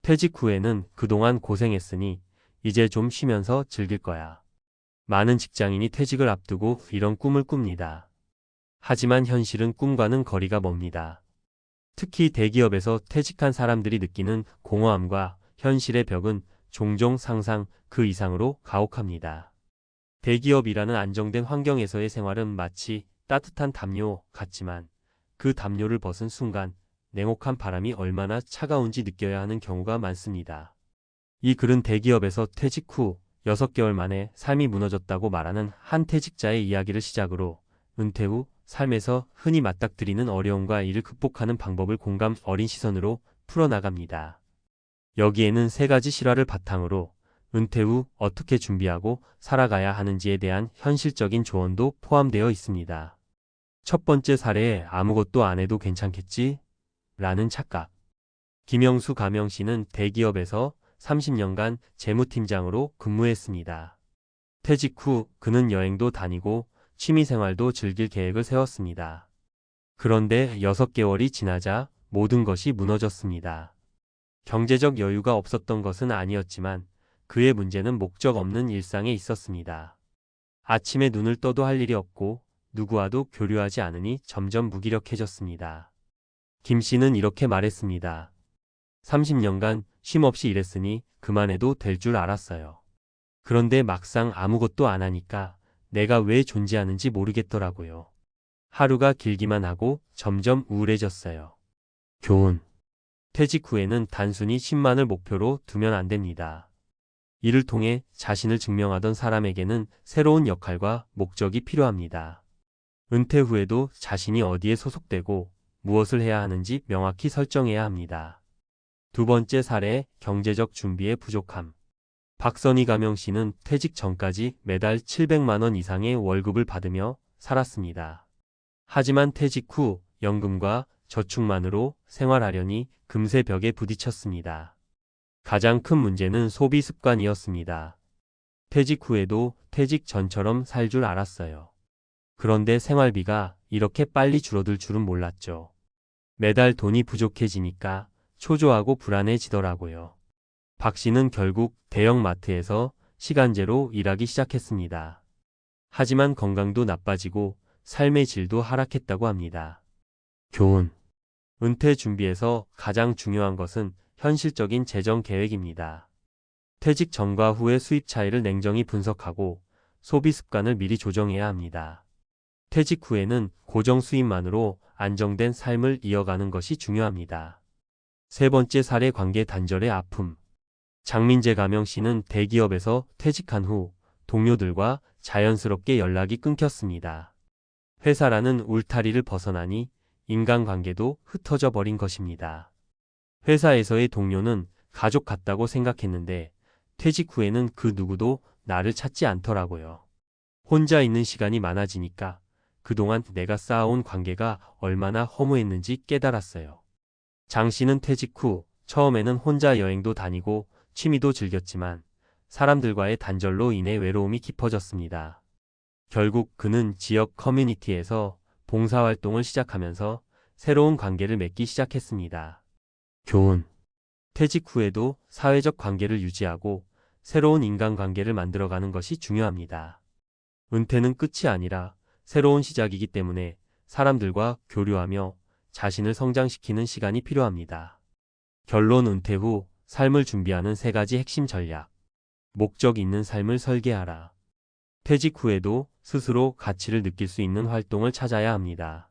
퇴직 후에는 그동안 고생했으니 이제 좀 쉬면서 즐길 거야. 많은 직장인이 퇴직을 앞두고 이런 꿈을 꿉니다. 하지만 현실은 꿈과는 거리가 멉니다. 특히 대기업에서 퇴직한 사람들이 느끼는 공허함과 현실의 벽은 종종 상상 그 이상으로 가혹합니다. 대기업이라는 안정된 환경에서의 생활은 마치 따뜻한 담요 같지만 그 담요를 벗은 순간 냉혹한 바람이 얼마나 차가운지 느껴야 하는 경우가 많습니다. 이 글은 대기업에서 퇴직 후 6개월 만에 삶이 무너졌다고 말하는 한 퇴직자의 이야기를 시작으로 은퇴 후 삶에서 흔히 맞닥뜨리는 어려움과 이를 극복하는 방법을 공감 어린 시선으로 풀어나갑니다. 여기에는 3가지 실화를 바탕으로 은퇴 후 어떻게 준비하고 살아가야 하는지에 대한 현실적인 조언도 포함되어 있습니다. 첫 번째 사례에 아무것도 안 해도 괜찮겠지? 라는 착각. 김영수 가명 씨는 대기업에서 30년간 재무팀장으로 근무했습니다. 퇴직 후 그는 여행도 다니고 취미생활도 즐길 계획을 세웠습니다. 그런데 6개월이 지나자 모든 것이 무너졌습니다. 경제적 여유가 없었던 것은 아니었지만 그의 문제는 목적 없는 일상에 있었습니다. 아침에 눈을 떠도 할 일이 없고 누구와도 교류하지 않으니 점점 무기력해졌습니다. 김 씨는 이렇게 말했습니다. 30년간 쉼없이 일했으니 그만해도 될 줄 알았어요. 그런데 막상 아무것도 안 하니까 내가 왜 존재하는지 모르겠더라고요. 하루가 길기만 하고 점점 우울해졌어요. 교훈. 퇴직 후에는 단순히 10만을 목표로 두면 안 됩니다. 이를 통해 자신을 증명하던 사람에게는 새로운 역할과 목적이 필요합니다. 은퇴 후에도 자신이 어디에 소속되고 무엇을 해야 하는지 명확히 설정해야 합니다. 두 번째 사례, 경제적 준비의 부족함. 박선희 가명 씨는 퇴직 전까지 매달 700만 원 이상의 월급을 받으며 살았습니다. 하지만 퇴직 후 연금과 저축만으로 생활하려니 금세 벽에 부딪혔습니다. 가장 큰 문제는 소비 습관이었습니다. 퇴직 후에도 퇴직 전처럼 살 줄 알았어요. 그런데 생활비가 이렇게 빨리 줄어들 줄은 몰랐죠. 매달 돈이 부족해지니까 초조하고 불안해지더라고요. 박 씨는 결국 대형마트에서 시간제로 일하기 시작했습니다. 하지만 건강도 나빠지고 삶의 질도 하락했다고 합니다. 교훈. 은퇴 준비에서 가장 중요한 것은 현실적인 재정 계획입니다. 퇴직 전과 후의 수입 차이를 냉정히 분석하고 소비 습관을 미리 조정해야 합니다. 퇴직 후에는 고정 수입만으로 안정된 삶을 이어가는 것이 중요합니다. 세 번째 사례, 관계 단절의 아픔. 장민재 가명 씨는 대기업에서 퇴직한 후 동료들과 자연스럽게 연락이 끊겼습니다. 회사라는 울타리를 벗어나니 인간관계도 흩어져 버린 것입니다. 회사에서의 동료는 가족 같다고 생각했는데 퇴직 후에는 그 누구도 나를 찾지 않더라고요. 혼자 있는 시간이 많아지니까 그동안 내가 쌓아온 관계가 얼마나 허무했는지 깨달았어요. 장 씨는 퇴직 후 처음에는 혼자 여행도 다니고 취미도 즐겼지만 사람들과의 단절로 인해 외로움이 깊어졌습니다. 결국 그는 지역 커뮤니티에서 봉사활동을 시작하면서 새로운 관계를 맺기 시작했습니다. 교훈. 퇴직 후에도 사회적 관계를 유지하고 새로운 인간관계를 만들어가는 것이 중요합니다. 은퇴는 끝이 아니라 새로운 시작이기 때문에 사람들과 교류하며 자신을 성장시키는 시간이 필요합니다. 결론, 은퇴 후 삶을 준비하는 3가지 핵심 전략. 목적 있는 삶을 설계하라. 퇴직 후에도 스스로 가치를 느낄 수 있는 활동을 찾아야 합니다.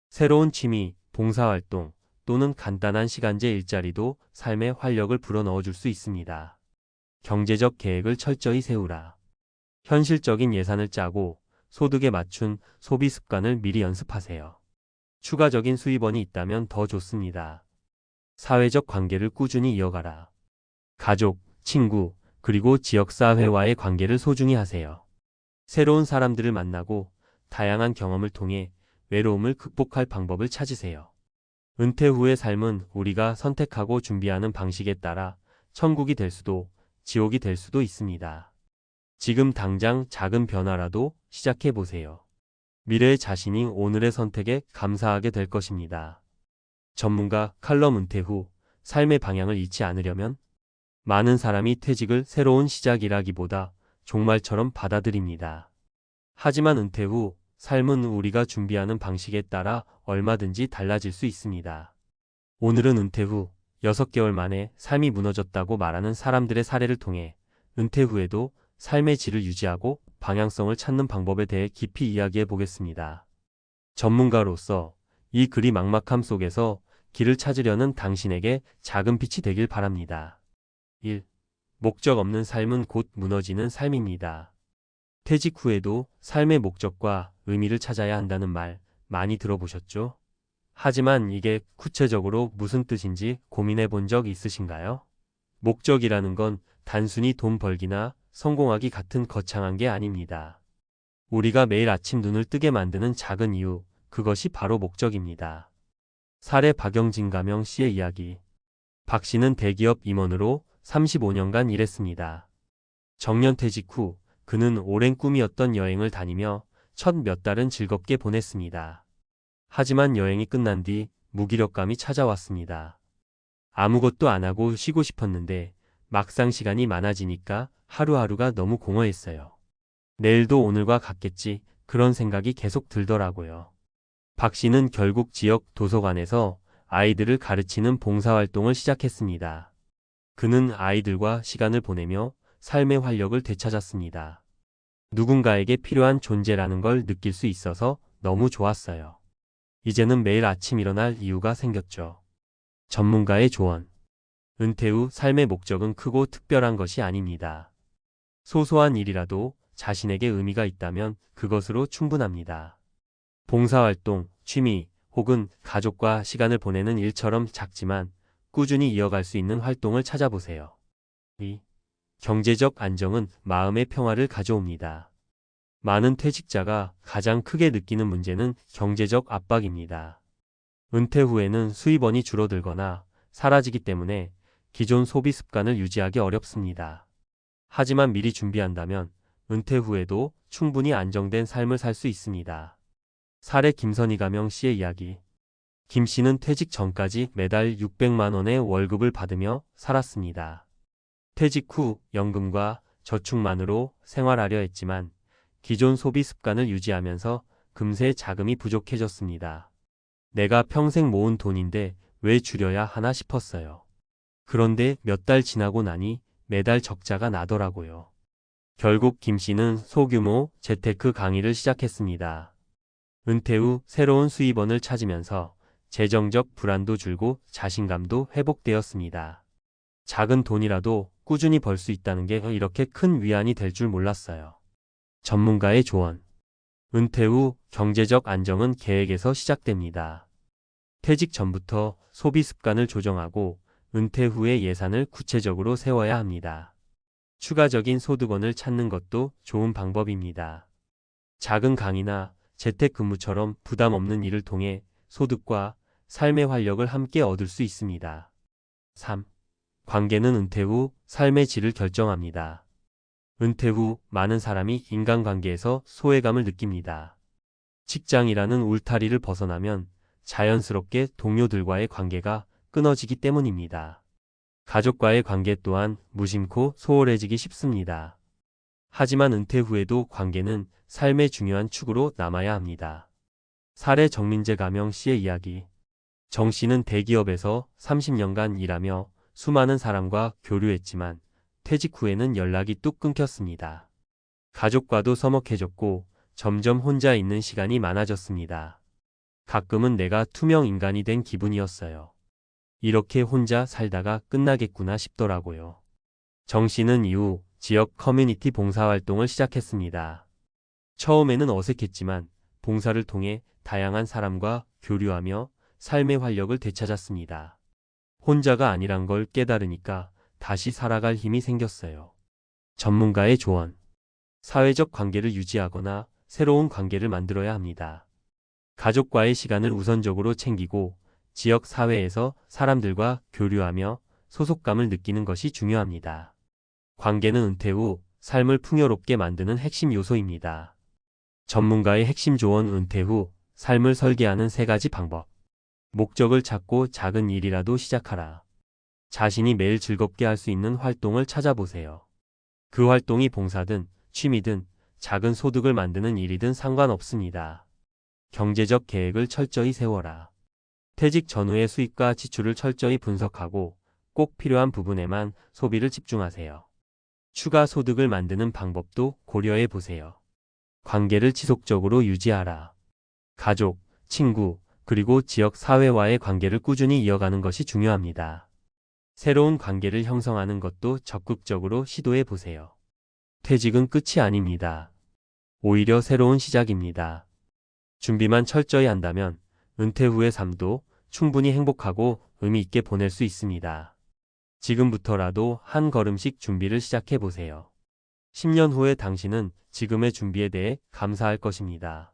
새로운 취미, 봉사활동 또는 간단한 시간제 일자리도 삶에 활력을 불어넣어 줄 수 있습니다. 경제적 계획을 철저히 세우라. 현실적인 예산을 짜고 소득에 맞춘 소비 습관을 미리 연습하세요. 추가적인 수입원이 있다면 더 좋습니다. 사회적 관계를 꾸준히 이어가라. 가족, 친구, 그리고 지역사회와의 관계를 소중히 하세요. 새로운 사람들을 만나고 다양한 경험을 통해 외로움을 극복할 방법을 찾으세요. 은퇴 후의 삶은 우리가 선택하고 준비하는 방식에 따라 천국이 될 수도 지옥이 될 수도 있습니다. 지금 당장 작은 변화라도 시작해 보세요. 미래의 자신이 오늘의 선택에 감사하게 될 것입니다. 전문가 칼럼. 은퇴 후 삶의 방향을 잃지 않으려면 많은 사람이 퇴직을 새로운 시작이라기보다 종말처럼 받아들입니다. 하지만 은퇴 후 삶은 우리가 준비하는 방식에 따라 얼마든지 달라질 수 있습니다. 오늘은 은퇴 후 6개월 만에 삶이 무너졌다고 말하는 사람들의 사례를 통해 은퇴 후에도 삶의 질을 유지하고 방향성을 찾는 방법에 대해 깊이 이야기해 보겠습니다. 전문가로서 이 글이 막막함 속에서 길을 찾으려는 당신에게 작은 빛이 되길 바랍니다. 1. 목적 없는 삶은 곧 무너지는 삶입니다. 퇴직 후에도 삶의 목적과 의미를 찾아야 한다는 말 많이 들어보셨죠? 하지만 이게 구체적으로 무슨 뜻인지 고민해 본 적 있으신가요? 목적이라는 건 단순히 돈 벌기나 성공하기 같은 거창한 게 아닙니다. 우리가 매일 아침 눈을 뜨게 만드는 작은 이유, 그것이 바로 목적입니다. 사례 박영진 가명 씨의 이야기. 박 씨는 대기업 임원으로 35년간 일했습니다. 정년퇴직 후 그는 오랜 꿈이었던 여행을 다니며 첫 몇 달은 즐겁게 보냈습니다. 하지만 여행이 끝난 뒤 무기력감이 찾아왔습니다. 아무것도 안 하고 쉬고 싶었는데 막상 시간이 많아지니까 하루하루가 너무 공허했어요. 내일도 오늘과 같겠지, 그런 생각이 계속 들더라고요. 박 씨는 결국 지역 도서관에서 아이들을 가르치는 봉사활동을 시작했습니다. 그는 아이들과 시간을 보내며 삶의 활력을 되찾았습니다. 누군가에게 필요한 존재라는 걸 느낄 수 있어서 너무 좋았어요. 이제는 매일 아침 일어날 이유가 생겼죠. 전문가의 조언. 은퇴 후 삶의 목적은 크고 특별한 것이 아닙니다. 소소한 일이라도 자신에게 의미가 있다면 그것으로 충분합니다. 봉사활동, 취미, 혹은 가족과 시간을 보내는 일처럼 작지만 꾸준히 이어갈 수 있는 활동을 찾아보세요. 2. 경제적 안정은 마음의 평화를 가져옵니다. 많은 퇴직자가 가장 크게 느끼는 문제는 경제적 압박입니다. 은퇴 후에는 수입원이 줄어들거나 사라지기 때문에 기존 소비 습관을 유지하기 어렵습니다. 하지만 미리 준비한다면 은퇴 후에도 충분히 안정된 삶을 살 수 있습니다. 사례 김선희 가명 씨의 이야기. 김 씨는 퇴직 전까지 매달 600만 원의 월급을 받으며 살았습니다. 퇴직 후 연금과 저축만으로 생활하려 했지만 기존 소비 습관을 유지하면서 금세 자금이 부족해졌습니다. 내가 평생 모은 돈인데 왜 줄여야 하나 싶었어요. 그런데 몇 달 지나고 나니 매달 적자가 나더라고요. 결국 김 씨는 소규모 재테크 강의를 시작했습니다. 은퇴 후 새로운 수입원을 찾으면서 재정적 불안도 줄고 자신감도 회복되었습니다. 작은 돈이라도 꾸준히 벌 수 있다는 게 이렇게 큰 위안이 될 줄 몰랐어요. 전문가의 조언. 은퇴 후 경제적 안정은 계획에서 시작됩니다. 퇴직 전부터 소비 습관을 조정하고 은퇴 후의 예산을 구체적으로 세워야 합니다. 추가적인 소득원을 찾는 것도 좋은 방법입니다. 작은 강의나 재택근무처럼 부담 없는 일을 통해 소득과 삶의 활력을 함께 얻을 수 있습니다. 3. 관계는 은퇴 후 삶의 질을 결정합니다. 은퇴 후 많은 사람이 인간관계에서 소외감을 느낍니다. 직장이라는 울타리를 벗어나면 자연스럽게 동료들과의 관계가 끊어지기 때문입니다. 가족과의 관계 또한 무심코 소홀해지기 쉽습니다. 하지만 은퇴 후에도 관계는 삶의 중요한 축으로 남아야 합니다. 사례 정민재 가명 씨의 이야기. 정 씨는 대기업에서 30년간 일하며 수많은 사람과 교류했지만 퇴직 후에는 연락이 뚝 끊겼습니다. 가족과도 서먹해졌고 점점 혼자 있는 시간이 많아졌습니다. 가끔은 내가 투명 인간이 된 기분이었어요. 이렇게 혼자 살다가 끝나겠구나 싶더라고요. 정 씨는 이후 지역 커뮤니티 봉사활동을 시작했습니다. 처음에는 어색했지만 봉사를 통해 다양한 사람과 교류하며 삶의 활력을 되찾았습니다. 혼자가 아니란 걸 깨달으니까 다시 살아갈 힘이 생겼어요. 전문가의 조언. 사회적 관계를 유지하거나 새로운 관계를 만들어야 합니다. 가족과의 시간을 우선적으로 챙기고 지역 사회에서 사람들과 교류하며 소속감을 느끼는 것이 중요합니다. 관계는 은퇴 후 삶을 풍요롭게 만드는 핵심 요소입니다. 전문가의 핵심 조언. 은퇴 후 삶을 설계하는 3가지 방법. 목적을 찾고 작은 일이라도 시작하라. 자신이 매일 즐겁게 할 수 있는 활동을 찾아보세요. 그 활동이 봉사든 취미든 작은 소득을 만드는 일이든 상관없습니다. 경제적 계획을 철저히 세워라. 퇴직 전후의 수입과 지출을 철저히 분석하고 꼭 필요한 부분에만 소비를 집중하세요. 추가 소득을 만드는 방법도 고려해 보세요. 관계를 지속적으로 유지하라. 가족, 친구, 그리고 지역 사회와의 관계를 꾸준히 이어가는 것이 중요합니다. 새로운 관계를 형성하는 것도 적극적으로 시도해 보세요. 퇴직은 끝이 아닙니다. 오히려 새로운 시작입니다. 준비만 철저히 한다면 은퇴 후의 삶도 충분히 행복하고 의미 있게 보낼 수 있습니다. 지금부터라도 한 걸음씩 준비를 시작해 보세요. 10년 후의 당신은 지금의 준비에 대해 감사할 것입니다.